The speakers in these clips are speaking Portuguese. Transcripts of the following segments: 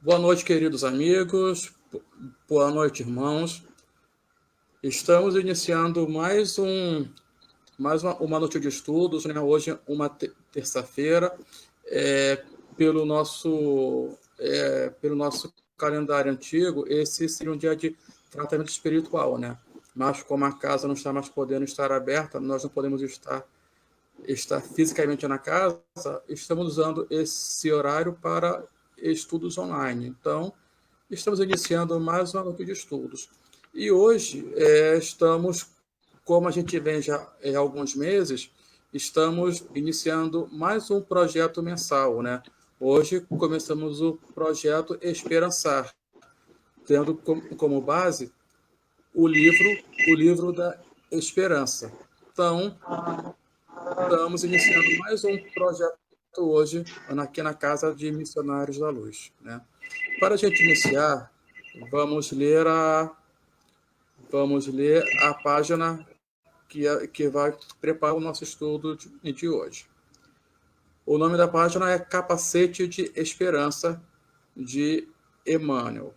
Boa noite, queridos amigos. Boa noite, irmãos. Estamos iniciando mais uma noite de estudos, né? Hoje, uma terça-feira, pelo nosso calendário antigo, esse seria um dia de tratamento espiritual, né? Mas como a casa não está mais podendo estar aberta, nós não podemos estar fisicamente na casa, estamos usando esse horário para estudos online. Então, estamos iniciando mais uma noite de estudos. E hoje como a gente vem já há alguns meses, estamos iniciando mais um projeto mensal, né? Hoje começamos o projeto Esperançar, tendo como base o livro da Esperança. Então, estamos iniciando mais um projeto hoje aqui na Casa de Missionários da Luz, né? Para a gente iniciar, vamos ler a, vamos ler a página que vai preparar o nosso estudo de hoje. O nome da página é Capacete de Esperança, de Emmanuel.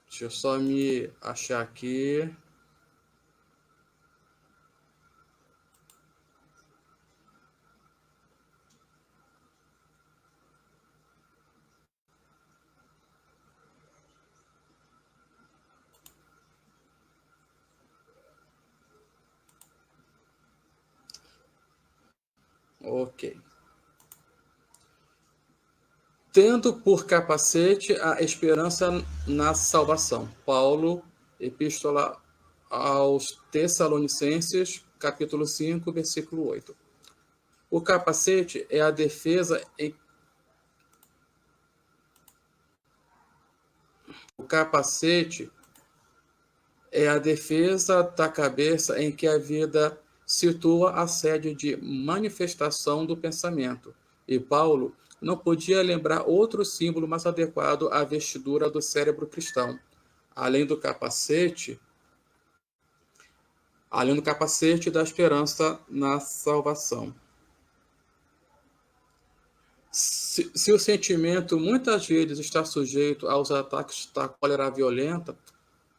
Deixa eu só me achar aqui. Ok. Tendo por capacete a esperança na salvação. Paulo, Epístola aos Tessalonicenses, capítulo 5, versículo 8. O capacete é a defesa em O capacete é a defesa da cabeça em que a vida situa a sede de manifestação do pensamento. E Paulo não podia lembrar outro símbolo mais adequado à vestidura do cérebro cristão, além do capacete, além do capacete da esperança na salvação. Se o sentimento muitas vezes está sujeito aos ataques da cólera violenta,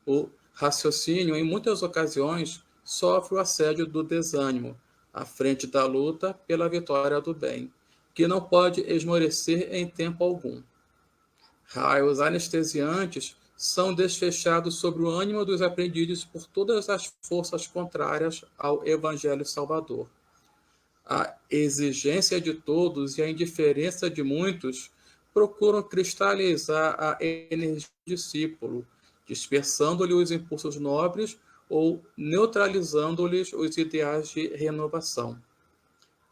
o raciocínio, em muitas ocasiões, sofre o assédio do desânimo, à frente da luta pela vitória do bem, que não pode esmorecer em tempo algum. Raios anestesiantes são desfechados sobre o ânimo dos aprendizes por todas as forças contrárias ao Evangelho Salvador. A exigência de todos e a indiferença de muitos procuram cristalizar a energia do discípulo, dispersando-lhe os impulsos nobres ou neutralizando-lhes os ideais de renovação.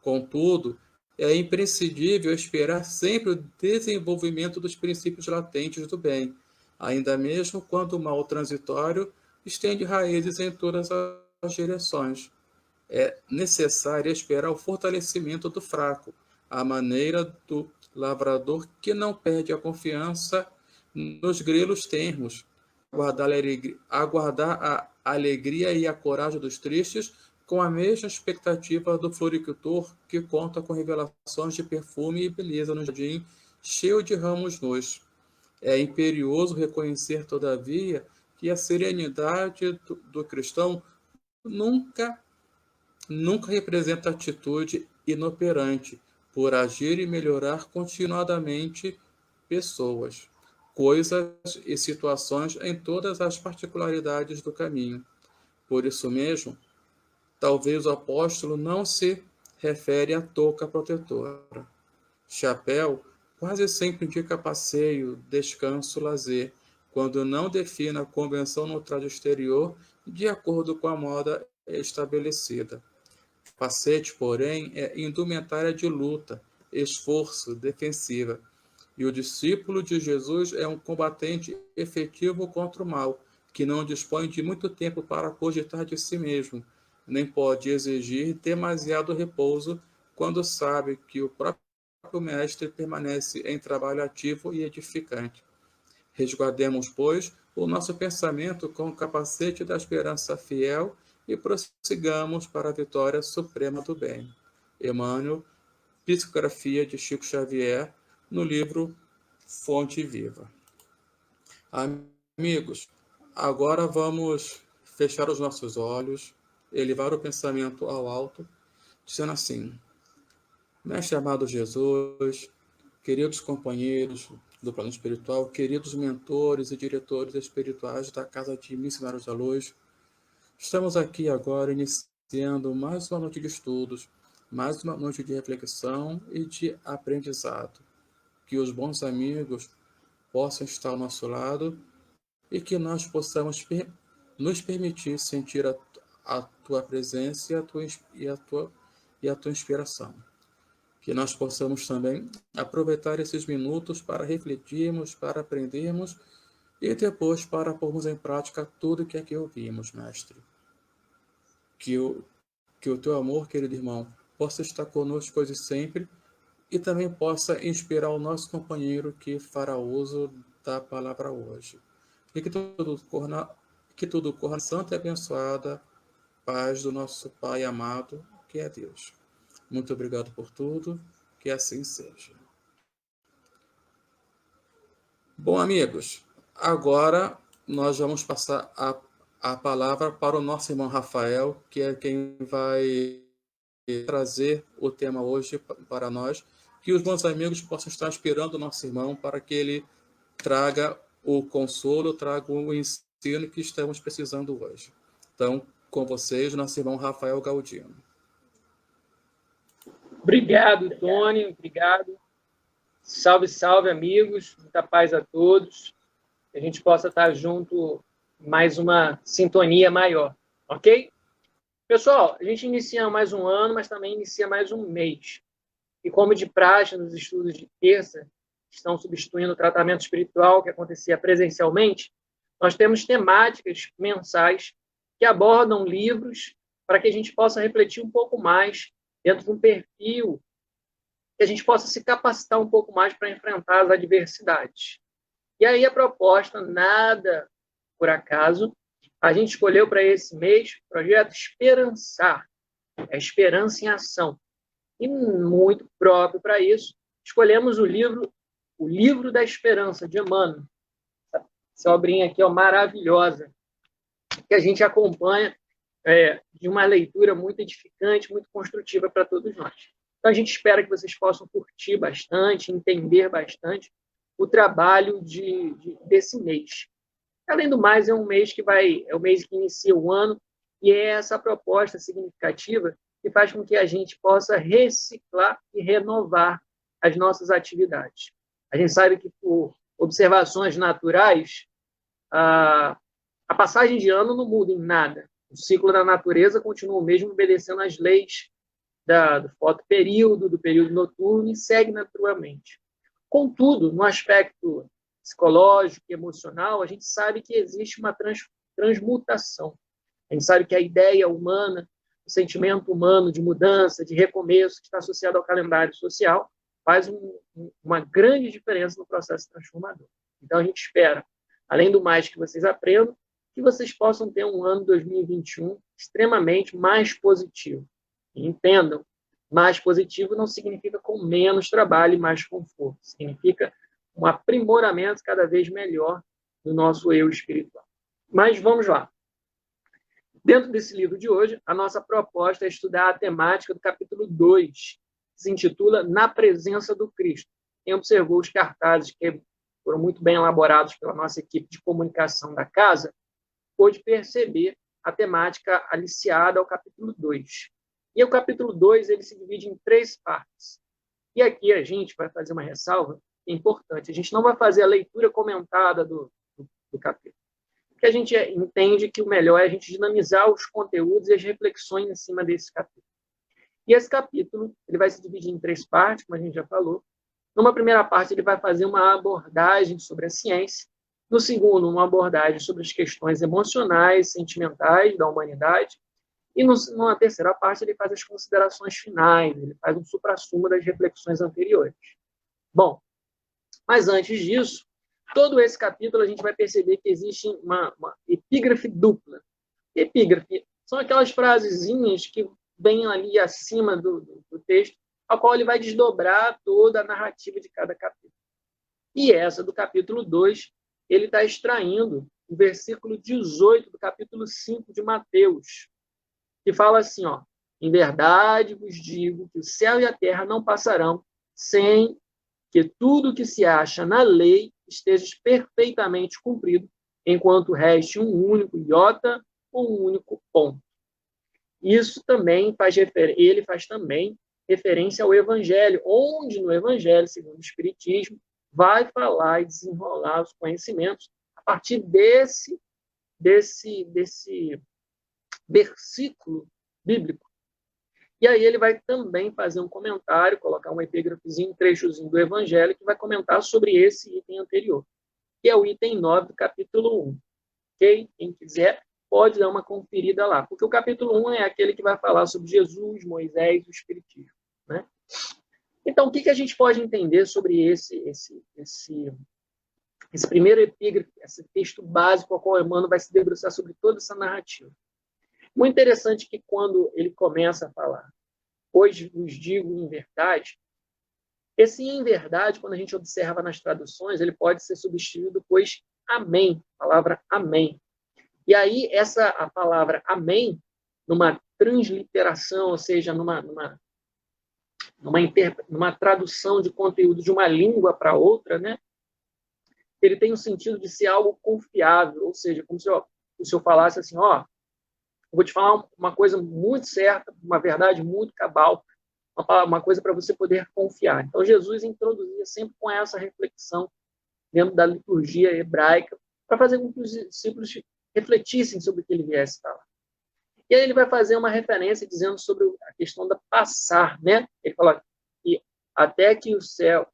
Contudo, é imprescindível esperar sempre o desenvolvimento dos princípios latentes do bem, ainda mesmo quando o mal transitório estende raízes em todas as direções. É necessário esperar o fortalecimento do fraco, à maneira do lavrador que não perde a confiança nos grelos tenros, aguardar a alegria e a coragem dos tristes com a mesma expectativa do floricultor que conta com revelações de perfume e beleza no jardim cheio de ramos nus. É imperioso reconhecer, todavia, que a serenidade do cristão nunca representa atitude inoperante por agir e melhorar continuadamente pessoas, coisas e situações em todas as particularidades do caminho. Por isso mesmo, talvez o apóstolo não se refere à touca protetora. Chapéu quase sempre indica passeio, descanso, lazer, quando não define a convenção no traje exterior de acordo com a moda estabelecida. Capacete, porém, é indumentária de luta, esforço, defensiva. E o discípulo de Jesus é um combatente efetivo contra o mal, que não dispõe de muito tempo para cogitar de si mesmo, nem pode exigir demasiado repouso quando sabe que o próprio Mestre permanece em trabalho ativo e edificante. Resguardemos, pois, o nosso pensamento com o capacete da esperança fiel e prossigamos para a vitória suprema do bem. Emmanuel, Psicografia de Chico Xavier, no livro Fonte Viva. Amigos, agora vamos fechar os nossos olhos, elevar o pensamento ao alto, dizendo assim: Mestre amado Jesus, queridos companheiros do plano espiritual, queridos mentores e diretores espirituais da Casa de Missionários da Luz, estamos aqui agora iniciando mais uma noite de estudos, mais uma noite de reflexão e de aprendizado. Que os bons amigos possam estar ao nosso lado e que nós possamos nos permitir sentir a tua presença e a tua inspiração. Que nós possamos também aproveitar esses minutos para refletirmos, para aprendermos e depois para pormos em prática tudo que aqui ouvimos, Mestre. Que o teu amor, querido irmão, possa estar conosco hoje e sempre e também possa inspirar o nosso companheiro que fará uso da palavra hoje. E que tudo corra na santa e abençoada paz do nosso Pai amado, que é Deus. Muito obrigado por tudo, que assim seja. Bom, amigos, agora nós vamos passar a palavra para o nosso irmão Rafael, que é quem vai trazer o tema hoje para nós, que os bons amigos possam estar inspirando o nosso irmão para que ele traga o consolo, traga o ensino que estamos precisando hoje. Então, com vocês, nosso irmão Rafael Galdino. Obrigado, Tony. Obrigado. Salve, salve, amigos. Muita paz a todos. Que a gente possa estar junto em mais uma sintonia maior, ok? Pessoal, a gente inicia mais um ano, mas também inicia mais um mês. E como de praxe nos estudos de terça, estão substituindo o tratamento espiritual que acontecia presencialmente, nós temos temáticas mensais que abordam livros para que a gente possa refletir um pouco mais dentro de um perfil, que a gente possa se capacitar um pouco mais para enfrentar as adversidades. E aí a proposta, nada por acaso, a gente escolheu para esse mês o projeto Esperançar, é Esperança em Ação. E muito próprio para isso, escolhemos o livro da Esperança, de Emmanuel. Essa obrinha aqui, maravilhosa, que a gente acompanha de uma leitura muito edificante, muito construtiva para todos nós. Então, a gente espera que vocês possam curtir bastante, entender bastante o trabalho desse mês. Além do mais, é um mês que é o mês que inicia o ano, e é essa proposta significativa que faz com que a gente possa reciclar e renovar as nossas atividades. A gente sabe que, por observações naturais, a passagem de ano não muda em nada. O ciclo da natureza continua o mesmo, obedecendo às leis do fotoperíodo, do período noturno, e segue naturalmente. Contudo, no aspecto psicológico e emocional, a gente sabe que existe uma transmutação. A gente sabe que a ideia humana, o sentimento humano de mudança, de recomeço, que está associado ao calendário social, faz uma grande diferença no processo transformador. Então, a gente espera, além do mais que vocês aprendam, que vocês possam ter um ano 2021 extremamente mais positivo. E entendam, mais positivo não significa com menos trabalho e mais conforto. Significa um aprimoramento cada vez melhor do nosso eu espiritual. Mas vamos lá. Dentro desse livro de hoje, a nossa proposta é estudar a temática do capítulo 2, que se intitula Na Presença do Cristo. Quem observou os cartazes que foram muito bem elaborados pela nossa equipe de comunicação da casa, pôde perceber a temática aliciada ao capítulo 2. E o capítulo 2 ele se divide em 3 partes. E aqui a gente vai fazer uma ressalva que é importante. A gente não vai fazer a leitura comentada do capítulo. Porque a gente entende que o melhor é a gente dinamizar os conteúdos e as reflexões em cima desse capítulo. E esse capítulo ele vai se dividir em 3 partes, como a gente já falou. Numa primeira parte, ele vai fazer uma abordagem sobre a ciência. No segundo, uma abordagem sobre as questões emocionais, sentimentais da humanidade. E numa terceira parte, ele faz as considerações finais, ele faz um suprassumo das reflexões anteriores. Bom, mas antes disso, todo esse capítulo a gente vai perceber que existe uma epígrafe dupla. Epígrafe São aquelas frasezinhas que vêm ali acima do texto, a qual ele vai desdobrar toda a narrativa de cada capítulo. E essa do capítulo 2, ele está extraindo o versículo 18 do capítulo 5 de Mateus, que fala assim, ó, em verdade vos digo que o céu e a terra não passarão sem que tudo que se acha na lei esteja perfeitamente cumprido, enquanto reste um único iota ou um único ponto. Isso também ele faz também referência ao Evangelho, onde no Evangelho, segundo o Espiritismo, vai falar e desenrolar os conhecimentos a partir desse versículo bíblico. E aí ele vai também fazer um comentário, colocar um epígrafezinho, um trechozinho do Evangelho, que vai comentar sobre esse item anterior, que é o item 9 do capítulo 1. Ok? Quem quiser pode dar uma conferida lá, porque o capítulo 1 é aquele que vai falar sobre Jesus, Moisés e o Espiritismo. Né? Então, o que a gente pode entender sobre esse primeiro epígrafe, esse texto básico ao qual Emmanuel vai se debruçar sobre toda essa narrativa? Muito interessante que quando ele começa a falar, hoje vos digo em verdade, esse em verdade, quando a gente observa nas traduções, ele pode ser substituído por amém, a palavra amém. E aí, a palavra amém, numa transliteração, ou seja, numa tradução de conteúdo de uma língua para outra, né? Ele tem o sentido de ser algo confiável, ou seja, como se o senhor falasse assim, ó, eu vou te falar uma coisa muito certa, uma verdade muito cabal, uma coisa para você poder confiar. Então, Jesus introduzia sempre com essa reflexão dentro da liturgia hebraica para fazer com que os discípulos refletissem sobre o que ele viesse falar. E aí ele vai fazer uma referência dizendo sobre a questão da passar, né? Ele fala que até que o céu,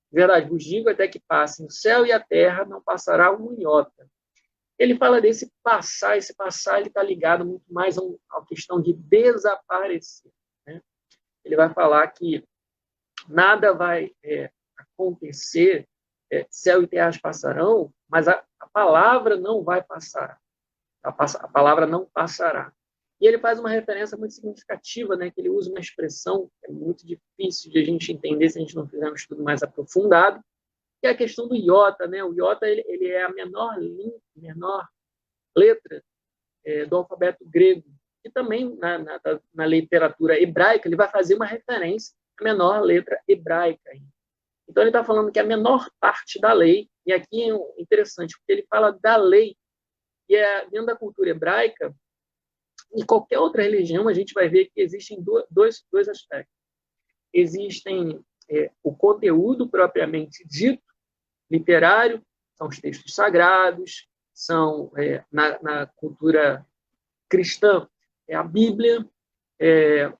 verdade, vos digo, até que passem o céu e a terra, não passará um iota. Ele fala desse passar, esse passar ele está ligado muito mais à questão de desaparecer. Né? Ele vai falar que nada vai acontecer, céu e terra passarão, mas a palavra não vai passar. A palavra não passará. E ele faz uma referência muito significativa, né, que ele usa uma expressão que é muito difícil de a gente entender se a gente não fizer um estudo mais aprofundado, que é a questão do iota. Né? O iota ele é a menor letra do alfabeto grego. E também na literatura hebraica ele vai fazer uma referência à menor letra hebraica. Então ele está falando que a menor parte da lei, e aqui é interessante, porque ele fala da lei, e dentro da cultura hebraica, em qualquer outra religião, a gente vai ver que existem dois aspectos. Existem o conteúdo propriamente dito, literário, são os textos sagrados, são, na cultura cristã, a Bíblia,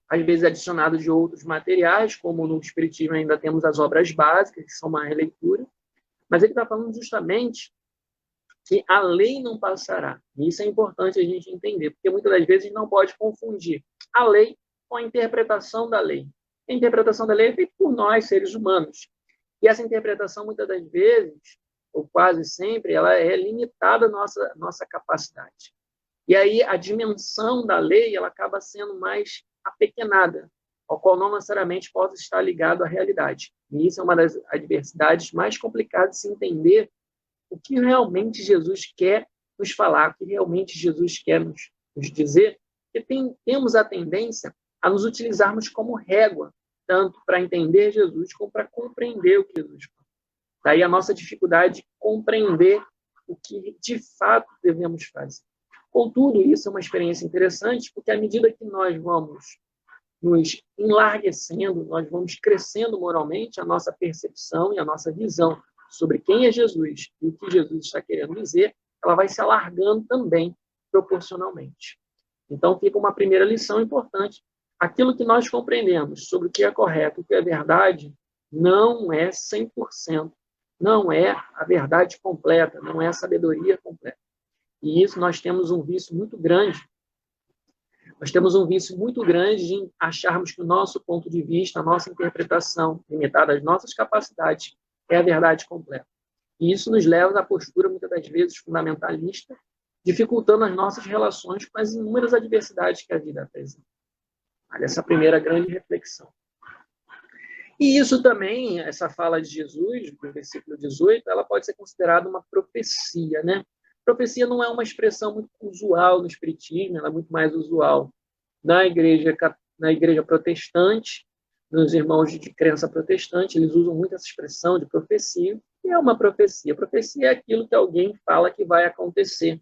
às vezes adicionado de outros materiais, como no Espiritismo ainda temos as obras básicas, que são uma releitura, mas ele está falando justamente que a lei não passará. E isso é importante a gente entender, porque muitas das vezes a gente não pode confundir a lei com a interpretação da lei. A interpretação da lei é feita por nós, seres humanos. E essa interpretação, muitas das vezes, ou quase sempre, ela é limitada à nossa capacidade. E aí a dimensão da lei ela acaba sendo mais apequenada, ao qual não necessariamente pode estar ligado à realidade. E isso é uma das adversidades mais complicadas de se entender o que realmente Jesus quer nos falar, o que realmente Jesus quer nos dizer, porque temos a tendência a nos utilizarmos como régua, tanto para entender Jesus como para compreender o que Jesus fala. Daí a nossa dificuldade de compreender o que de fato devemos fazer. Contudo, isso é uma experiência interessante, porque à medida que nós vamos nos enlarguecendo, nós vamos crescendo moralmente, a nossa percepção e a nossa visão sobre quem é Jesus e o que Jesus está querendo dizer, ela vai se alargando também proporcionalmente. Então, fica uma primeira lição importante. Aquilo que nós compreendemos sobre o que é correto, o que é verdade, não é 100%, não é a verdade completa, não é a sabedoria completa. E isso nós temos um vício muito grande. Nós temos um vício muito grande de acharmos que o nosso ponto de vista, a nossa interpretação, limitada às nossas capacidades, é a verdade completa. E isso nos leva à postura, muitas das vezes, fundamentalista, dificultando as nossas relações com as inúmeras adversidades que a vida apresenta. Olha, essa primeira grande reflexão. E isso também, essa fala de Jesus, no versículo 18, ela pode ser considerada uma profecia, né? Profecia não é uma expressão muito usual no espiritismo, ela é muito mais usual na igreja protestante, nos irmãos de crença protestante, eles usam muito essa expressão de profecia, e é uma profecia. Profecia é aquilo que alguém fala que vai acontecer.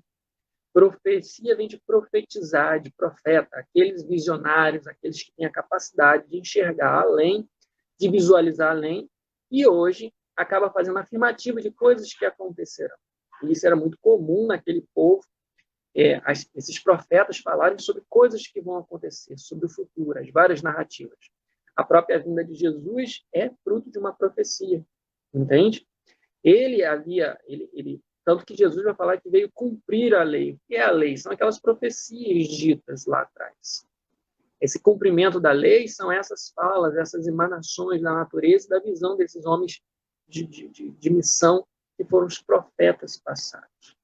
Profecia vem de profetizar, de profeta, aqueles visionários, aqueles que têm a capacidade de enxergar além, de visualizar além, e hoje acaba fazendo afirmativa de coisas que acontecerão. E isso era muito comum naquele povo, esses profetas falarem sobre coisas que vão acontecer, sobre o futuro, as várias narrativas. A própria vinda de Jesus é fruto de uma profecia, entende? Tanto que Jesus vai falar que veio cumprir a lei. O que é a lei? São aquelas profecias ditas lá atrás. Esse cumprimento da lei são essas falas, essas emanações da natureza e da visão desses homens de missão que foram os profetas passados.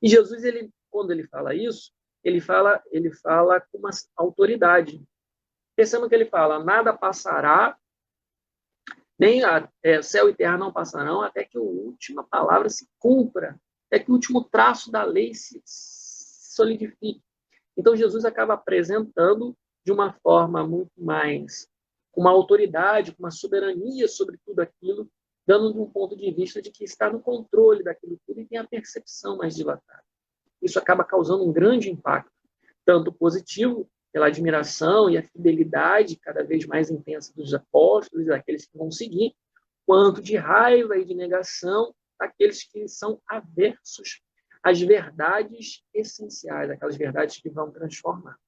E Jesus, quando ele fala isso, ele fala com uma autoridade. Percebam que ele fala, nada passará, nem céu e terra não passarão, até que a última palavra se cumpra, até que o último traço da lei se solidifique. Então, Jesus acaba apresentando de uma forma muito mais, com uma autoridade, com uma soberania sobre tudo aquilo, dando de um ponto de vista de que está no controle daquilo tudo e tem a percepção mais dilatada. Isso acaba causando um grande impacto, tanto positivo, pela admiração e a fidelidade cada vez mais intensa dos apóstolos, daqueles que vão seguir, quanto de raiva e de negação daqueles que são aversos às verdades essenciais, aquelas verdades que vão transformar.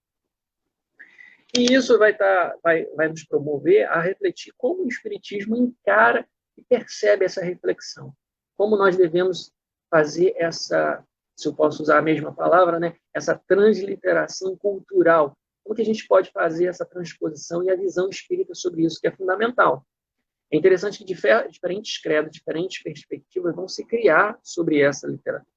E isso vai nos promover a refletir como o Espiritismo encara e percebe essa reflexão. Como nós devemos fazer essa, se eu posso usar a mesma palavra, né, essa transliteração cultural. Como que a gente pode fazer essa transposição e a visão espírita sobre isso, que é fundamental. É interessante que diferentes credos, diferentes perspectivas vão se criar sobre essa literatura.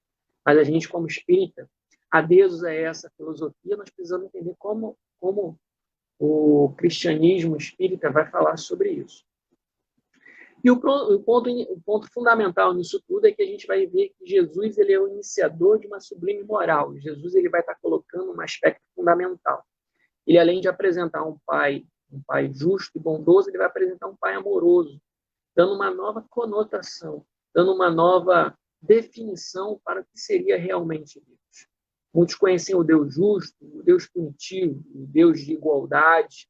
Mas a gente, como espírita, adeptos a essa filosofia, nós precisamos entender como o cristianismo espírita vai falar sobre isso. E o ponto fundamental nisso tudo é que a gente vai ver que Jesus ele é o iniciador de uma sublime moral. Jesus ele vai estar colocando um aspecto fundamental. Ele, além de apresentar um pai justo e bondoso, ele vai apresentar um pai amoroso, dando uma nova conotação, dando uma nova definição para o que seria realmente Deus. Muitos conhecem o Deus justo, o Deus punitivo, o Deus de igualdade.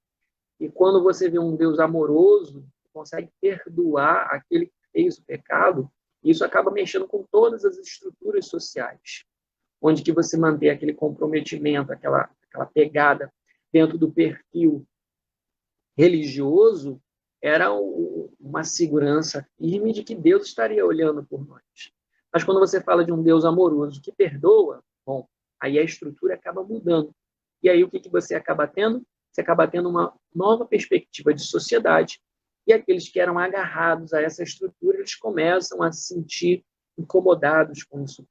E quando você vê um Deus amoroso, consegue perdoar aquele que fez o pecado, isso acaba mexendo com todas as estruturas sociais, onde que você mantém aquele comprometimento, aquela pegada dentro do perfil religioso, era uma segurança firme de que Deus estaria olhando por nós. Mas quando você fala de um Deus amoroso que perdoa, bom, aí a estrutura acaba mudando. E aí o que você acaba tendo? Você acaba tendo uma nova perspectiva de sociedade, e aqueles que eram agarrados a essa estrutura, eles começam a se sentir incomodados com isso.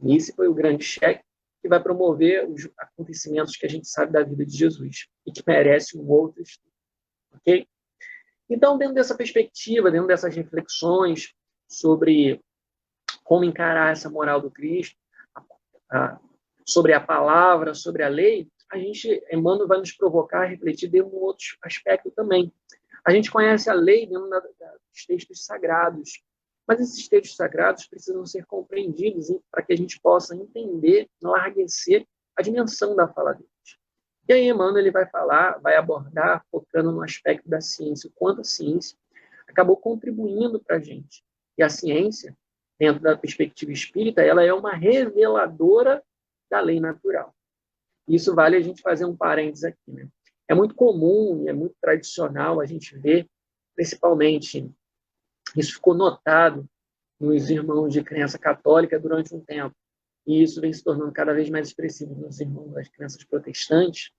E esse foi o grande cheque que vai promover os acontecimentos que a gente sabe da vida de Jesus e que merece um outro estudo. Ok? Então, dentro dessa perspectiva, dentro dessas reflexões sobre como encarar essa moral do Cristo, sobre a palavra, sobre a lei, Emmanuel vai nos provocar a refletir de um outro aspecto também. A gente conhece a lei dentro dos textos sagrados, mas esses textos sagrados precisam ser compreendidos para que a gente possa entender, enlarguecer a dimensão da fala deles. E aí Emmanuel ele vai abordar, focando no aspecto da ciência, o quanto a ciência acabou contribuindo para a gente. E a ciência, dentro da perspectiva espírita, ela é uma reveladora da lei natural. Isso vale a gente fazer um parênteses aqui, né? É muito comum e é muito tradicional a gente ver, principalmente, isso ficou notado nos irmãos de crença católica durante um tempo, e isso vem se tornando cada vez mais expressivo nos irmãos das crenças protestantes,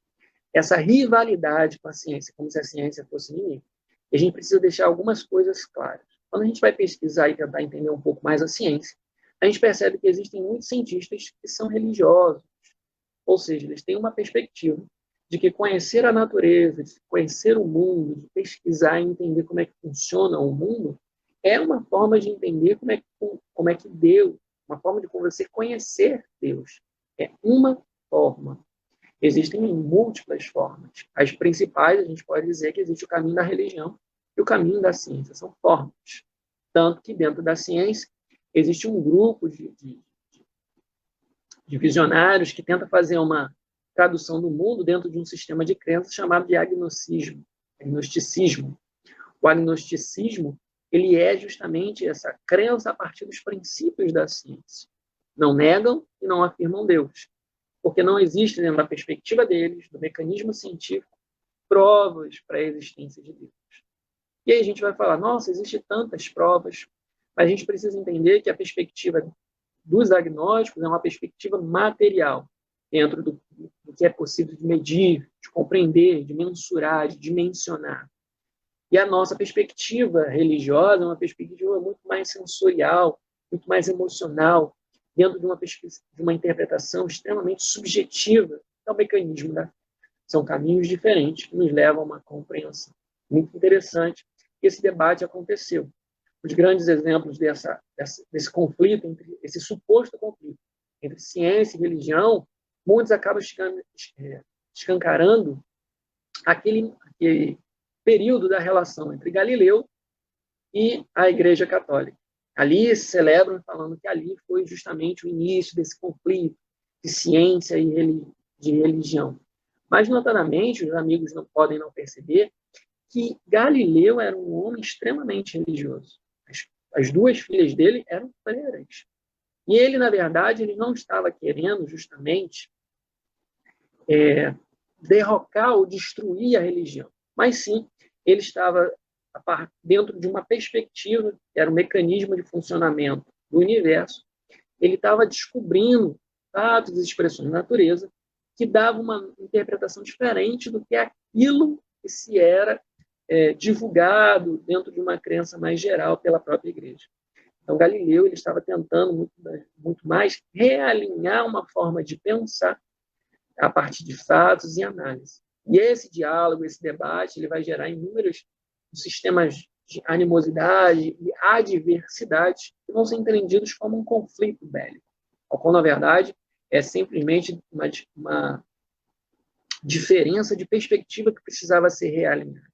essa rivalidade com a ciência, como se a ciência fosse inimiga. E a gente precisa deixar algumas coisas claras. Quando a gente vai pesquisar e tentar entender um pouco mais a ciência a gente percebe que existem muitos cientistas que são religiosos, ou seja, eles têm uma perspectiva de que conhecer a natureza, de conhecer o mundo, de pesquisar e entender como é que funciona o mundo, é uma forma de entender como é que Deus, uma forma de você conhecer Deus. É uma forma. Existem múltiplas formas. As principais, a gente pode dizer que existe o caminho da religião e o caminho da ciência. São formas. Tanto que dentro da ciência existe um grupo de visionários que tenta fazer uma tradução do mundo dentro de um sistema de crenças chamado de agnosticismo. O agnosticismo, ele é justamente essa crença a partir dos princípios da ciência. Não negam e não afirmam Deus, porque não existe, dentro da perspectiva deles, do mecanismo científico, provas para a existência de Deus. E aí a gente vai falar, nossa, existem tantas provas, mas a gente precisa entender que a perspectiva dos agnósticos é uma perspectiva material, dentro do que é possível de medir, de compreender, de mensurar, de dimensionar. E a nossa perspectiva religiosa é uma perspectiva muito mais sensorial, muito mais emocional, dentro de uma interpretação extremamente subjetiva do mecanismo da fé. São caminhos diferentes que nos levam a uma compreensão. Muito interessante que esse debate aconteceu. Os grandes exemplos desse conflito, esse suposto conflito entre ciência e religião, muitos acabam escancarando aquele período da relação entre Galileu e a Igreja Católica. Ali se celebram falando que ali foi justamente o início desse conflito de ciência e de religião. Mas, notadamente, os amigos não podem não perceber que Galileu era um homem extremamente religioso. As duas filhas dele eram freiras. E ele, na verdade, ele não estava querendo justamente derrocar ou destruir a religião, mas sim, ele estava dentro de uma perspectiva, que era um mecanismo de funcionamento do universo, ele estava descobrindo fatos e expressões da natureza que davam uma interpretação diferente do que aquilo que se era divulgado dentro de uma crença mais geral pela própria igreja. Então, Galileu ele estava tentando muito mais realinhar uma forma de pensar a partir de fatos e análise. E esse diálogo, esse debate, ele vai gerar inúmeros sistemas de animosidade e adversidade que vão ser entendidos como um conflito bélico, quando, na verdade, é simplesmente uma diferença de perspectiva que precisava ser realinhada.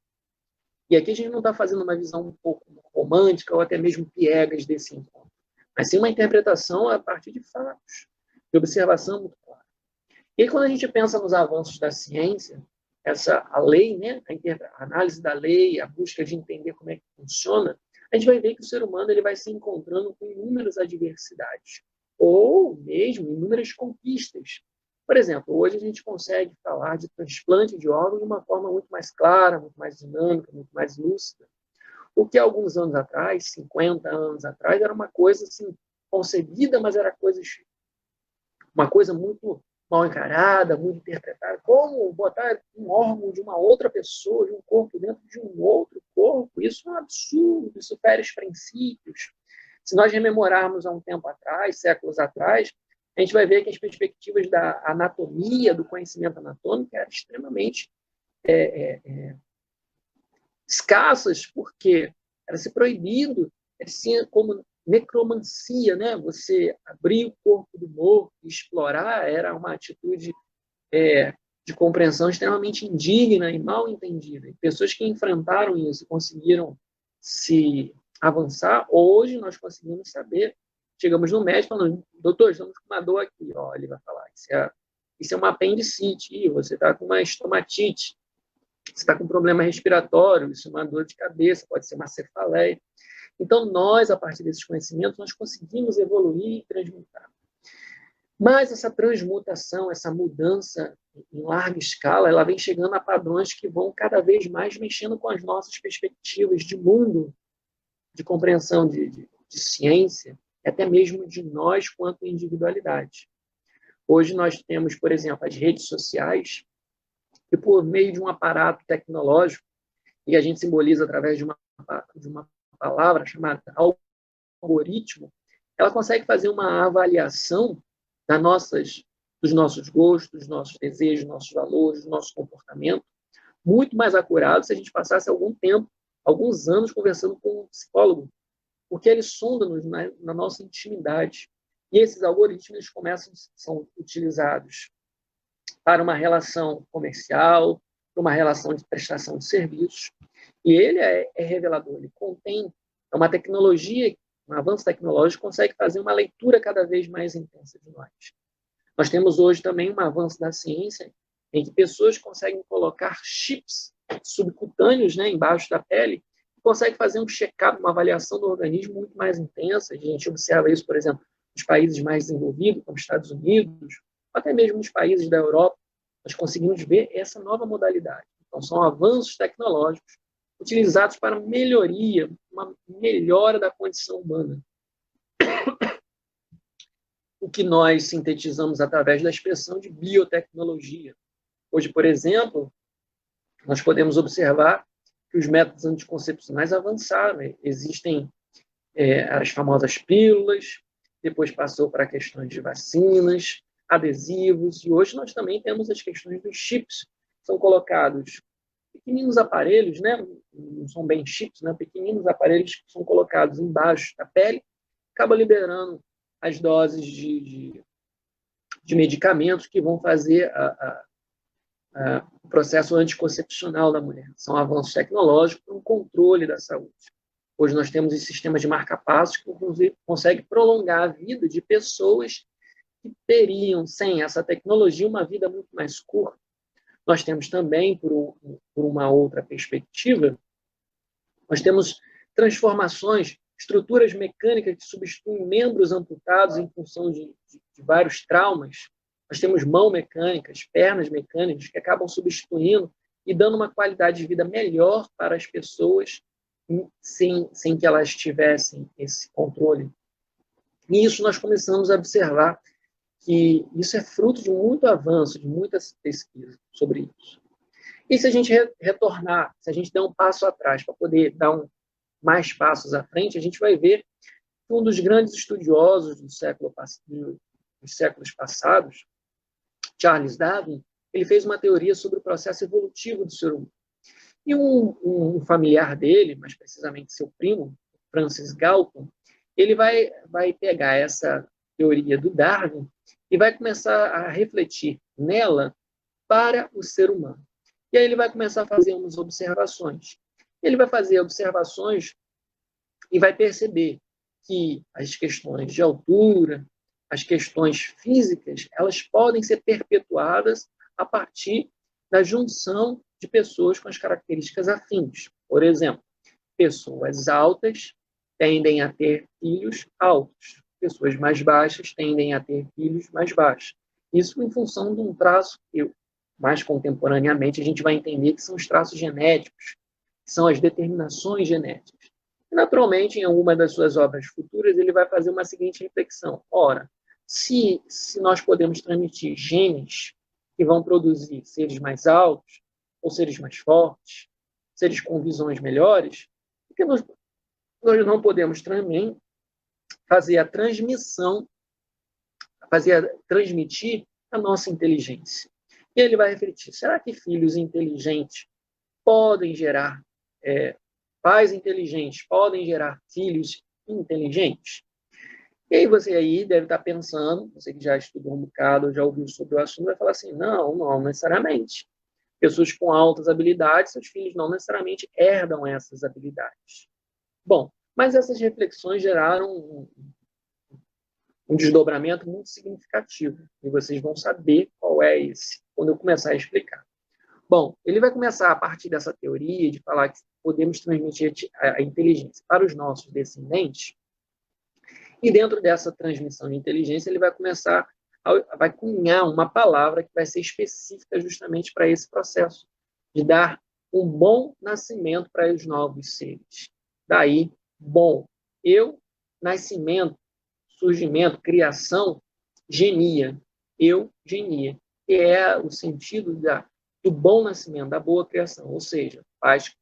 E aqui a gente não está fazendo uma visão um pouco romântica ou até mesmo piegas desse encontro, mas sim uma interpretação a partir de fatos, de observação muito clara. E aí, quando a gente pensa nos avanços da ciência, a lei, né, a análise da lei, a busca de entender como é que funciona, a gente vai ver que o ser humano ele vai se encontrando com inúmeras adversidades, ou mesmo inúmeras conquistas. Por exemplo, hoje a gente consegue falar de transplante de órgãos de uma forma muito mais clara, muito mais dinâmica, muito mais lúcida. O que alguns anos atrás, 50 anos atrás, era uma coisa assim, concebida, mas era uma coisa muito mal encarada, muito interpretada. Como botar um órgão de uma outra pessoa, de um corpo dentro de um outro corpo? Isso é um absurdo, isso fere os princípios. Se nós rememorarmos há um tempo atrás, séculos atrás, a gente vai ver que as perspectivas da anatomia, do conhecimento anatômico, eram extremamente escassas, porque era-se proibido, assim como necromancia, né? Você abrir o corpo do morto e explorar era uma atitude de compreensão extremamente indigna e mal entendida. E pessoas que enfrentaram isso e conseguiram se avançar, hoje nós conseguimos saber. Chegamos no médico falando, doutor, estamos com uma dor aqui. Ó, ele vai falar, isso é uma apendicite, você está com uma estomatite, você está com um problema respiratório, isso é uma dor de cabeça, pode ser uma cefaleia. Então, nós, a partir desses conhecimentos, nós conseguimos evoluir e transmutar. Mas essa transmutação, essa mudança em larga escala, ela vem chegando a padrões que vão cada vez mais mexendo com as nossas perspectivas de mundo, de compreensão de ciência, e até mesmo de nós quanto individualidade. Hoje nós temos, por exemplo, as redes sociais, que por meio de um aparato tecnológico, e a gente simboliza através de uma palavra chamada algoritmo, ela consegue fazer uma avaliação dos nossos gostos, dos nossos desejos, dos nossos valores, do nosso comportamento, muito mais acurado se a gente passasse algum tempo, alguns anos conversando com um psicólogo, porque ele sonda-nos na nossa intimidade. E esses algoritmos são utilizados para uma relação comercial, para uma relação de prestação de serviços. E ele é revelador, ele contém uma tecnologia, um avanço tecnológico, consegue fazer uma leitura cada vez mais intensa de nós. Nós temos hoje também um avanço da ciência, em que pessoas conseguem colocar chips subcutâneos, né, embaixo da pele, e conseguem fazer um check-up, uma avaliação do organismo muito mais intensa. A gente observa isso, por exemplo, nos países mais desenvolvidos, como Estados Unidos, até mesmo nos países da Europa. Nós conseguimos ver essa nova modalidade. Então, são avanços tecnológicos utilizados para uma melhora da condição humana. O que nós sintetizamos através da expressão de biotecnologia. Hoje, por exemplo, nós podemos observar que os métodos anticoncepcionais avançaram. Existem as famosas pílulas, depois passou para questões de vacinas, adesivos, e hoje nós também temos as questões dos chips. São colocados pequeninos aparelhos, né? Não são bem chips, né? Pequeninos aparelhos que são colocados embaixo da pele, acaba liberando as doses de medicamentos que vão fazer o processo anticoncepcional da mulher. São avanços tecnológicos para o controle da saúde. Hoje nós temos os sistemas de marca-passos que, inclusive, conseguem prolongar a vida de pessoas que teriam, sem essa tecnologia, uma vida muito mais curta. Nós temos também, por uma outra perspectiva, nós temos transformações, estruturas mecânicas que substituem membros amputados em função de vários traumas. Nós temos mãos mecânicas, pernas mecânicas, que acabam substituindo e dando uma qualidade de vida melhor para as pessoas sem que elas tivessem esse controle. E isso nós começamos a observar que isso é fruto de muito avanço, de muitas pesquisas sobre isso. E se a gente retornar, se a gente der um passo atrás para poder dar mais passos à frente, a gente vai ver que um dos grandes estudiosos dos séculos passados, Charles Darwin, ele fez uma teoria sobre o processo evolutivo do ser humano. E um familiar dele, mais precisamente seu primo, Francis Galton, ele vai pegar essa teoria do Darwin e vai começar a refletir nela para o ser humano. E aí ele vai começar a fazer umas observações. Ele vai fazer observações e vai perceber que as questões de altura, as questões físicas, elas podem ser perpetuadas a partir da junção de pessoas com as características afins. Por exemplo, pessoas altas tendem a ter filhos altos. Pessoas mais baixas tendem a ter filhos mais baixos. Isso em função de um traço que, mais contemporaneamente, a gente vai entender que são os traços genéticos, que são as determinações genéticas. E, naturalmente, em alguma das suas obras futuras, ele vai fazer uma seguinte reflexão. Ora, se nós podemos transmitir genes que vão produzir seres mais altos, ou seres mais fortes, seres com visões melhores, por que nós não podemos também transmitir a nossa inteligência? E ele vai refletir, será que filhos inteligentes podem gerar, pais inteligentes podem gerar filhos inteligentes? E aí você aí deve estar pensando, você que já estudou um bocado, já ouviu sobre o assunto, vai falar assim, não necessariamente. Pessoas com altas habilidades, seus filhos não necessariamente herdam essas habilidades. Bom, mas essas reflexões geraram um desdobramento muito significativo. E vocês vão saber qual é esse, quando eu começar a explicar. Bom, ele vai começar a partir dessa teoria de falar que podemos transmitir a inteligência para os nossos descendentes. E dentro dessa transmissão de inteligência, ele vai vai cunhar uma palavra que vai ser específica justamente para esse processo, de dar um bom nascimento para os novos seres. Daí, bom, nascimento, surgimento, criação, genia, genia, que é o sentido do bom nascimento, da boa criação, ou seja, faz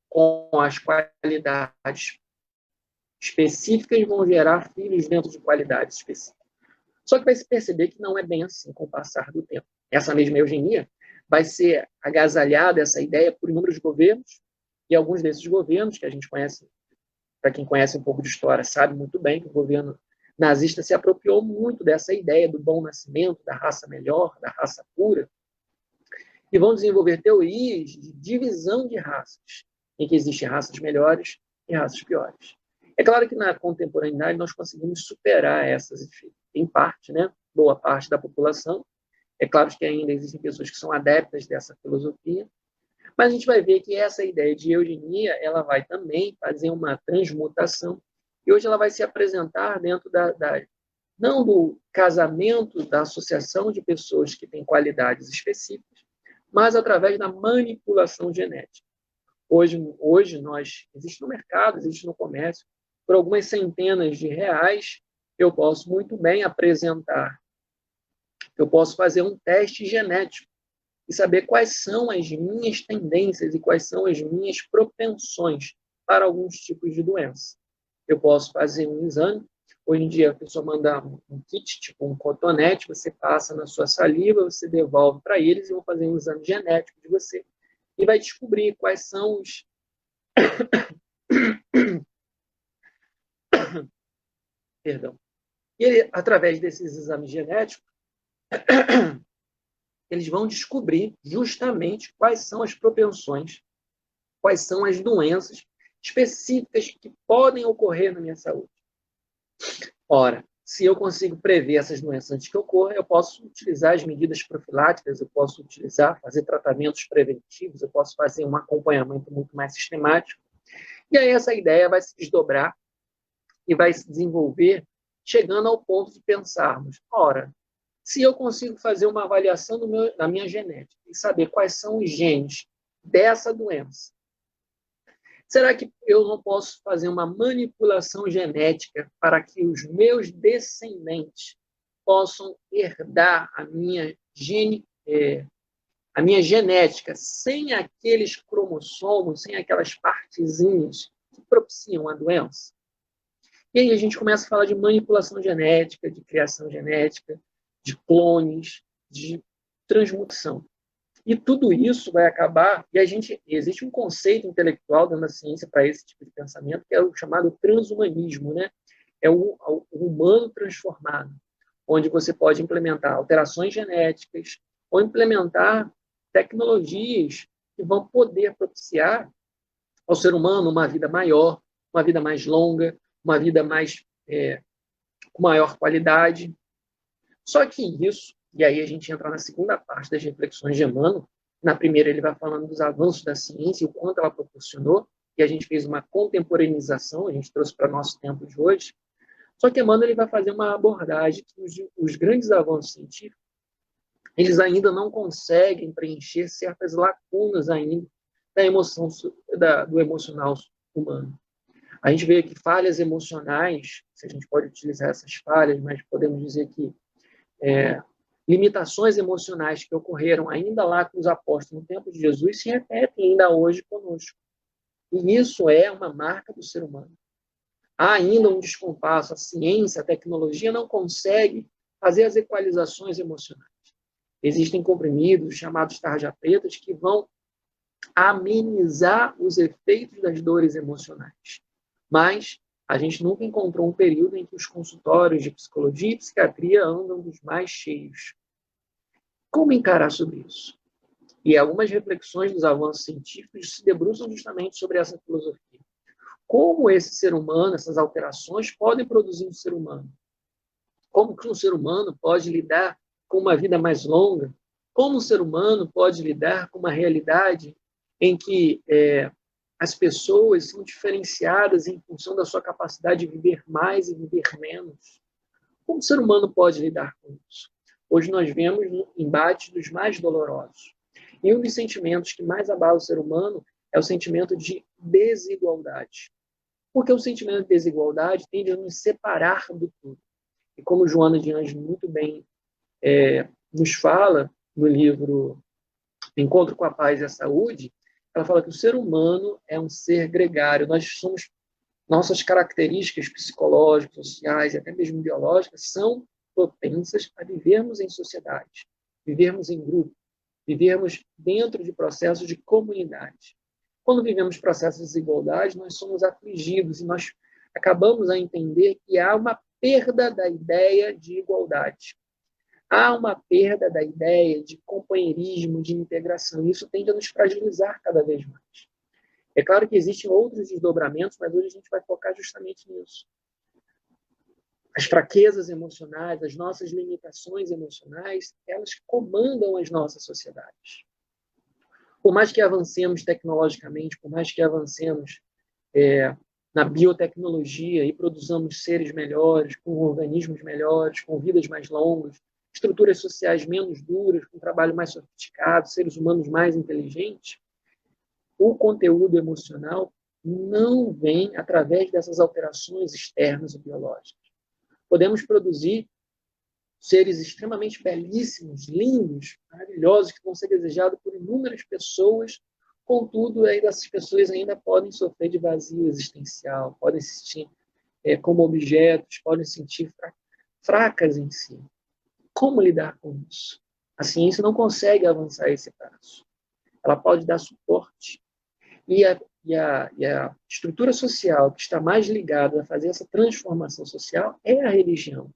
com as qualidades específicas vão gerar filhos dentro de qualidades específicas. Só que vai se perceber que não é bem assim com o passar do tempo. Essa mesma eugenia vai ser agasalhada, essa ideia, por inúmeros governos, e alguns desses governos, que a gente conhece, para quem conhece um pouco de história, sabe muito bem que o governo nazista se apropriou muito dessa ideia do bom nascimento, da raça melhor, da raça pura, e vão desenvolver teorias de divisão de raças, em que existem raças melhores e raças piores. É claro que na contemporaneidade nós conseguimos superar essas, em parte, né? Boa parte da população. É claro que ainda existem pessoas que são adeptas dessa filosofia, mas a gente vai ver que essa ideia de eugenia ela vai também fazer uma transmutação, e hoje ela vai se apresentar dentro não do casamento, da associação de pessoas que têm qualidades específicas, mas através da manipulação genética. Hoje existe no mercado, existe no comércio, por algumas centenas de reais, eu posso muito bem apresentar, eu posso fazer um teste genético e saber quais são as minhas tendências e quais são as minhas propensões para alguns tipos de doença. Eu posso fazer um exame. Hoje em dia, a pessoa manda um kit, tipo um cotonete, você passa na sua saliva, você devolve para eles e vão fazer um exame genético de você. E vai descobrir quais são os... Perdão. E através desses exames genéticos, eles vão descobrir justamente quais são as propensões, quais são as doenças específicas que podem ocorrer na minha saúde. Ora, se eu consigo prever essas doenças antes que ocorram, eu posso utilizar as medidas profiláticas, eu posso fazer tratamentos preventivos, eu posso fazer um acompanhamento muito mais sistemático. E aí essa ideia vai se desdobrar e vai se desenvolver, chegando ao ponto de pensarmos, ora, se eu consigo fazer uma avaliação da minha genética e saber quais são os genes dessa doença, será que eu não posso fazer uma manipulação genética para que os meus descendentes possam herdar a minha genética sem aqueles cromossomos, sem aquelas partezinhas que propiciam a doença? E aí a gente começa a falar de manipulação genética, de criação genética, de clones, de transmutação. E tudo isso vai acabar, e existe um conceito intelectual dentro da ciência para esse tipo de pensamento, que é o chamado transhumanismo, né? É o humano transformado, onde você pode implementar alterações genéticas ou implementar tecnologias que vão poder propiciar ao ser humano uma vida maior, uma vida mais longa, uma vida com maior qualidade. Só que isso, e aí a gente entra na segunda parte das reflexões de Emmanuel. Na primeira ele vai falando dos avanços da ciência e o quanto ela proporcionou, e a gente fez uma contemporaneização, a gente trouxe para o nosso tempo de hoje. Só que Emmanuel ele vai fazer uma abordagem que os grandes avanços científicos, eles ainda não conseguem preencher certas lacunas ainda da emoção, do emocional humano. A gente vê que falhas emocionais, se a gente pode utilizar essas falhas, mas podemos dizer que limitações emocionais que ocorreram ainda lá com os apóstolos no tempo de Jesus se repetem ainda hoje conosco. E isso é uma marca do ser humano. Há ainda um descompasso, a ciência, a tecnologia não consegue fazer as equalizações emocionais. Existem comprimidos chamados tarja pretas que vão amenizar os efeitos das dores emocionais. Mas a gente nunca encontrou um período em que os consultórios de psicologia e psiquiatria andam dos mais cheios. Como encarar sobre isso? E algumas reflexões dos avanços científicos se debruçam justamente sobre essa filosofia. Como esse ser humano, essas alterações, podem produzir um ser humano? Como que um ser humano pode lidar com uma vida mais longa? Como um ser humano pode lidar com uma realidade em que as pessoas são diferenciadas em função da sua capacidade de viver mais e viver menos? Como o ser humano pode lidar com isso? Hoje nós vemos embates dos mais dolorosos. E um dos sentimentos que mais abala o ser humano é o sentimento de desigualdade. Porque o sentimento de desigualdade tende a nos separar do todo. E como Joana de Anjos muito bem nos fala no livro Encontro com a Paz e a Saúde, ela fala que o ser humano é um ser gregário. Nossas características psicológicas, sociais e até mesmo biológicas são propensas a vivermos em sociedade, vivermos em grupo, vivermos dentro de processos de comunidade. Quando vivemos processos de desigualdade, nós somos afligidos e nós acabamos a entender que há uma perda da ideia de igualdade. Há uma perda da ideia de companheirismo, de integração. E isso tende a nos fragilizar cada vez mais. É claro que existem outros desdobramentos, mas hoje a gente vai focar justamente nisso. As fraquezas emocionais, as nossas limitações emocionais, elas comandam as nossas sociedades. Por mais que avancemos tecnologicamente, por mais que avancemos na biotecnologia e produzamos seres melhores, com organismos melhores, com vidas mais longas, estruturas sociais menos duras, com trabalho mais sofisticado, seres humanos mais inteligentes, o conteúdo emocional não vem através dessas alterações externas ou biológicas. Podemos produzir seres extremamente belíssimos, lindos, maravilhosos, que vão ser desejados por inúmeras pessoas, contudo, essas pessoas ainda podem sofrer de vazio existencial, podem se sentir como objetos, podem se sentir fracas em si. Como lidar com isso? A ciência não consegue avançar esse passo. Ela pode dar suporte. E a estrutura social que está mais ligada a fazer essa transformação social é a religião.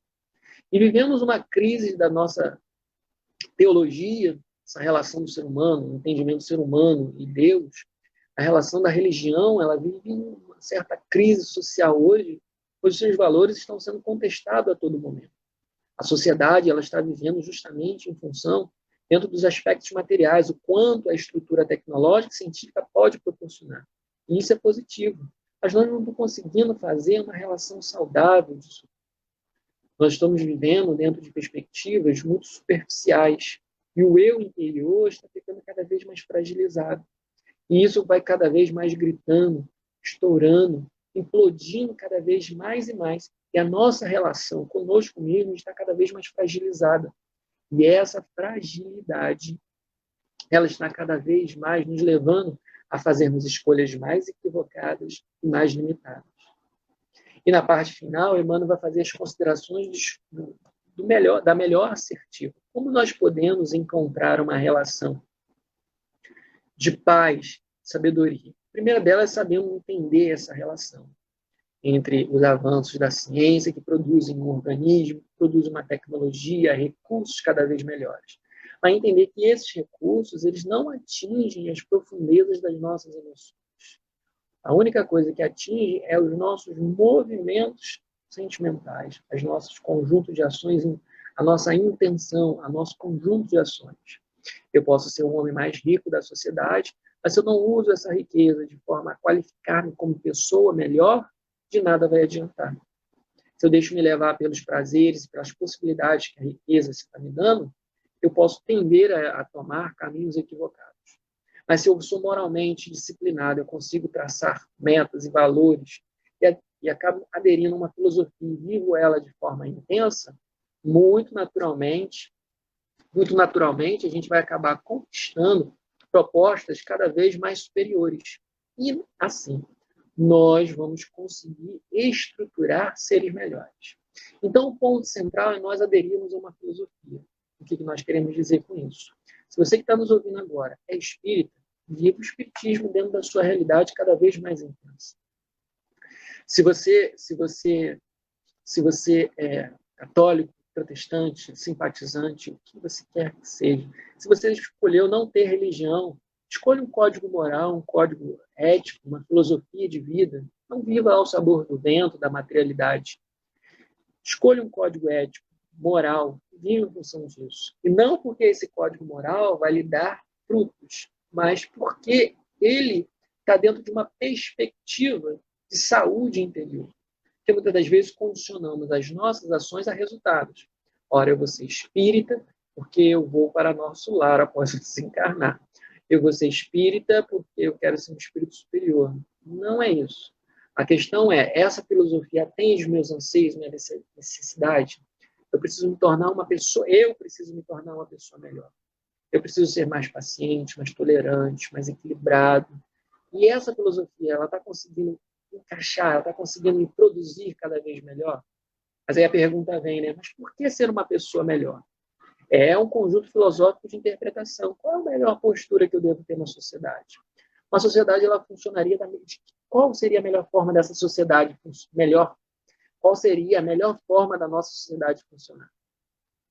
E vivemos uma crise da nossa teologia, essa relação do ser humano, o entendimento do ser humano e Deus. A relação da religião, ela vive uma certa crise social hoje, pois seus valores estão sendo contestados a todo momento. A sociedade, ela está vivendo justamente em função, dentro dos aspectos materiais, o quanto a estrutura tecnológica e científica pode proporcionar. E isso é positivo. Mas nós não estamos conseguindo fazer uma relação saudável disso. Nós estamos vivendo dentro de perspectivas muito superficiais. E o eu interior está ficando cada vez mais fragilizado. E isso vai cada vez mais gritando, estourando, implodindo cada vez mais e mais. E a nossa relação conosco mesmo está cada vez mais fragilizada. E essa fragilidade, ela está cada vez mais nos levando a fazermos escolhas mais equivocadas e mais limitadas. E na parte final, Emmanuel vai fazer as considerações da melhor assertiva. Como nós podemos encontrar uma relação de paz, sabedoria? A primeira delas é sabermos entender essa relação entre os avanços da ciência, que produzem um organismo, produzem uma tecnologia, recursos cada vez melhores. Mas entender que esses recursos, eles não atingem as profundezas das nossas emoções. A única coisa que atinge é os nossos movimentos sentimentais, os nossos conjuntos de ações, a nossa intenção, o nosso conjunto de ações. Eu posso ser um homem mais rico da sociedade, mas se eu não uso essa riqueza de forma a qualificar-me como pessoa melhor, de nada vai adiantar. Se eu deixo me levar pelos prazeres e pelas possibilidades que a riqueza está me dando, eu posso tender a tomar caminhos equivocados. Mas se eu sou moralmente disciplinado, eu consigo traçar metas e valores e acabo aderindo a uma filosofia e vivo ela de forma intensa, muito naturalmente, a gente vai acabar conquistando propostas cada vez mais superiores. E, assim, nós vamos conseguir estruturar seres melhores. Então, o ponto central é nós aderirmos a uma filosofia. O que nós queremos dizer com isso? Se você que está nos ouvindo agora é espírita, viva o espiritismo dentro da sua realidade cada vez mais intensa. Se você é católico, protestante, simpatizante, o que você quer que seja, se você escolheu não ter religião, escolha um código moral, um código ético, uma filosofia de vida. Não viva ao sabor do vento, da materialidade. Escolha um código ético, moral, viva em função disso. E não porque esse código moral vai lhe dar frutos, mas porque ele está dentro de uma perspectiva de saúde interior. Porque muitas das vezes condicionamos as nossas ações a resultados. Ora, eu vou ser espírita porque eu vou para nosso lar após desencarnar. Eu vou ser espírita porque eu quero ser um espírito superior. Não é isso. A questão é, essa filosofia atende os meus anseios, minha necessidade? Eu preciso me tornar uma pessoa melhor. Eu preciso ser mais paciente, mais tolerante, mais equilibrado. E essa filosofia, ela está conseguindo encaixar, ela está conseguindo me produzir cada vez melhor? Mas aí a pergunta vem, né? Mas por que ser uma pessoa melhor? É um conjunto filosófico de interpretação. Qual é a melhor postura que eu devo ter na sociedade? Uma sociedade, ela funcionaria da... Qual seria a melhor forma dessa sociedade melhor? Qual seria a melhor forma da nossa sociedade funcionar?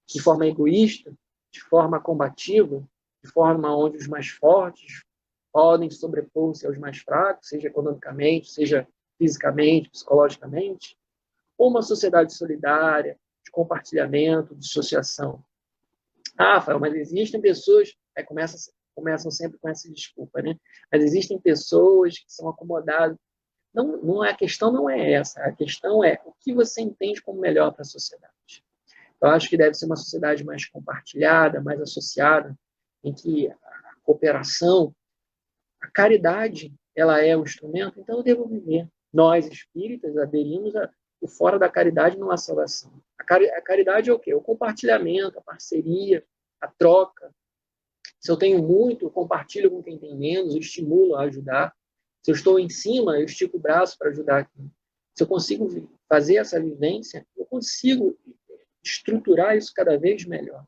De forma egoísta? De forma combativa? De forma onde os mais fortes podem sobrepor-se aos mais fracos, seja economicamente, seja fisicamente, psicologicamente? Ou uma sociedade solidária, de compartilhamento, de associação? Ah, Rafael, mas existem pessoas... Aí começam sempre com essa desculpa, né? Mas existem pessoas que são acomodadas. Não, a questão não é essa. A questão é o que você entende como melhor para a sociedade. Eu acho que deve ser uma sociedade mais compartilhada, mais associada, em que a cooperação, a caridade, ela é um instrumento, então eu devo viver. Nós, espíritas, aderimos a o fora da caridade não há salvação. A caridade é o quê? O compartilhamento, a parceria, a troca. Se eu tenho muito, eu compartilho com quem tem menos, eu estimulo a ajudar. Se eu estou em cima, eu estico o braço para ajudar aqui. Se eu consigo fazer essa vivência, eu consigo estruturar isso cada vez melhor.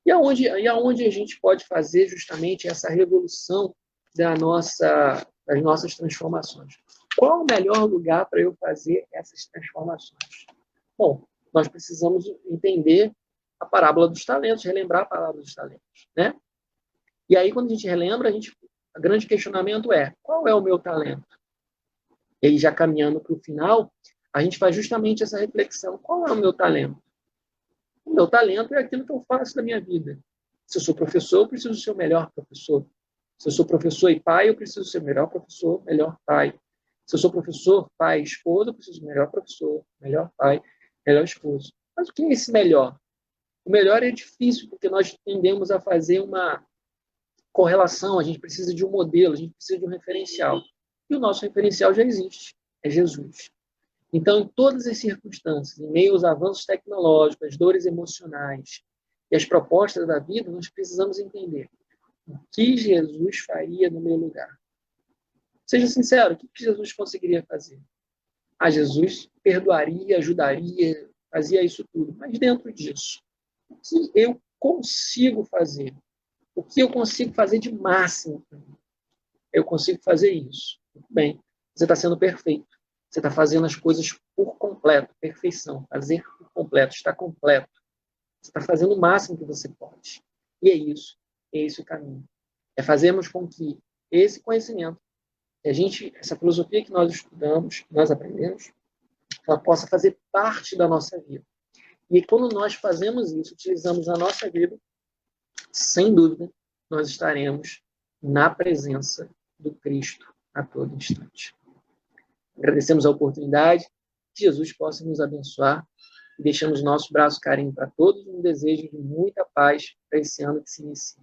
E aonde a gente pode fazer justamente essa revolução das nossas transformações? Qual o melhor lugar para eu fazer essas transformações? Bom, nós precisamos entender a parábola dos talentos, relembrar a parábola dos talentos, né? E aí, quando a gente relembra, o grande questionamento é: qual é o meu talento? E aí, já caminhando para o final, a gente faz justamente essa reflexão: qual é o meu talento? O meu talento é aquilo que eu faço da minha vida. Se eu sou professor, eu preciso ser o melhor professor. Se eu sou professor e pai, eu preciso ser o melhor professor, melhor pai. Se eu sou professor, pai, esposa, eu preciso do melhor professor, melhor pai, melhor esposo. Mas o que é esse melhor? O melhor é difícil, porque nós tendemos a fazer uma correlação, a gente precisa de um modelo, a gente precisa de um referencial. E o nosso referencial já existe, é Jesus. Então, em todas as circunstâncias, em meio aos avanços tecnológicos, as dores emocionais e as propostas da vida, nós precisamos entender o que Jesus faria no meu lugar. Seja sincero, o que Jesus conseguiria fazer? Jesus perdoaria, ajudaria, fazia isso tudo. Mas dentro disso, o que eu consigo fazer? O que eu consigo fazer de máximo para mim? Eu consigo fazer isso. Muito bem. Você está sendo perfeito. Você está fazendo as coisas por completo, perfeição. Fazer por completo, está completo. Você está fazendo o máximo que você pode. E é esse o caminho. É fazermos com que esse conhecimento, essa filosofia que nós estudamos, que nós aprendemos, ela possa fazer parte da nossa vida. E quando nós fazemos isso, utilizamos a nossa vida, sem dúvida, nós estaremos na presença do Cristo a todo instante. Agradecemos a oportunidade, que Jesus possa nos abençoar e deixamos nosso braço carinho para todos, um desejo de muita paz para esse ano que se inicia.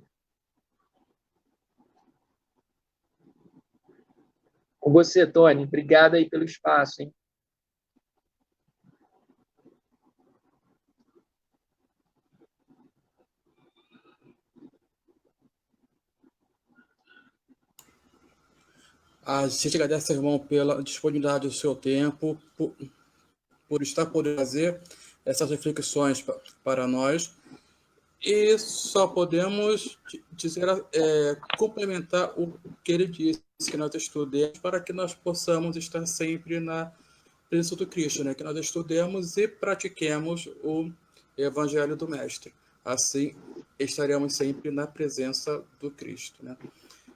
Com você, Tony. Obrigado aí pelo espaço, hein? A gente agradece, irmão, pela disponibilidade do seu tempo, por estar podendo fazer essas reflexões para nós. E só podemos dizer, complementar o que ele disse, que nós estudemos, para que nós possamos estar sempre na presença do Cristo, né? Que nós estudemos e pratiquemos o Evangelho do Mestre. Assim, estaremos sempre na presença do Cristo, né?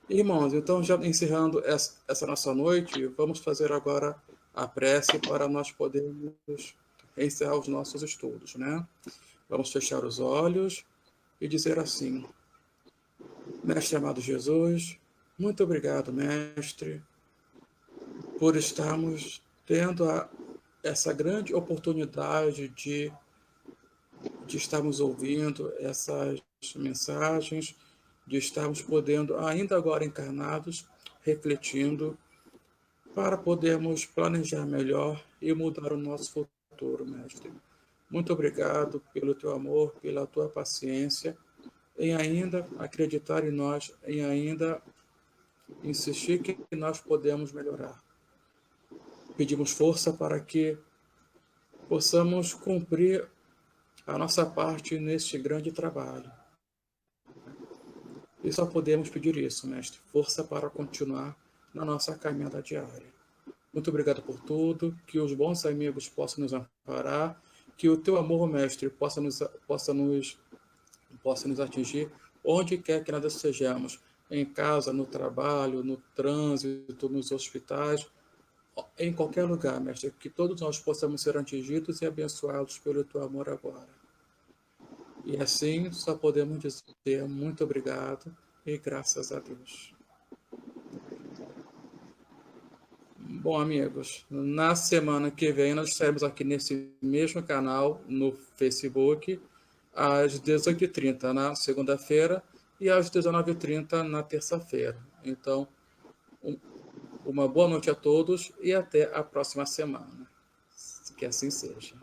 Irmãos, então, já encerrando essa nossa noite, vamos fazer agora a prece para nós podermos encerrar os nossos estudos, né? Vamos fechar os olhos e dizer assim: Mestre amado Jesus, muito obrigado, Mestre, por estarmos tendo essa grande oportunidade de estarmos ouvindo essas mensagens, de estarmos podendo, ainda agora encarnados, refletindo, para podermos planejar melhor e mudar o nosso futuro, Mestre. Muito obrigado pelo teu amor, pela tua paciência, em ainda acreditar em nós, em ainda insistir que nós podemos melhorar. pedimos força para que possamos cumprir a nossa parte neste grande trabalho. E só podemos pedir isso, Mestre, força para continuar na nossa caminhada diária. Muito obrigado por tudo, que os bons amigos possam nos amparar, que o teu amor, Mestre, possa nos atingir onde quer que nós estejamos, em casa, no trabalho, no trânsito, nos hospitais, em qualquer lugar, Mestre, que todos nós possamos ser atingidos e abençoados pelo teu amor agora. E assim só podemos dizer muito obrigado e graças a Deus. Bom, amigos, na semana que vem nós estaremos aqui nesse mesmo canal no Facebook, às 18h30 na segunda-feira e às 19h30 na terça-feira. Então, uma boa noite a todos e até a próxima semana. Que assim seja.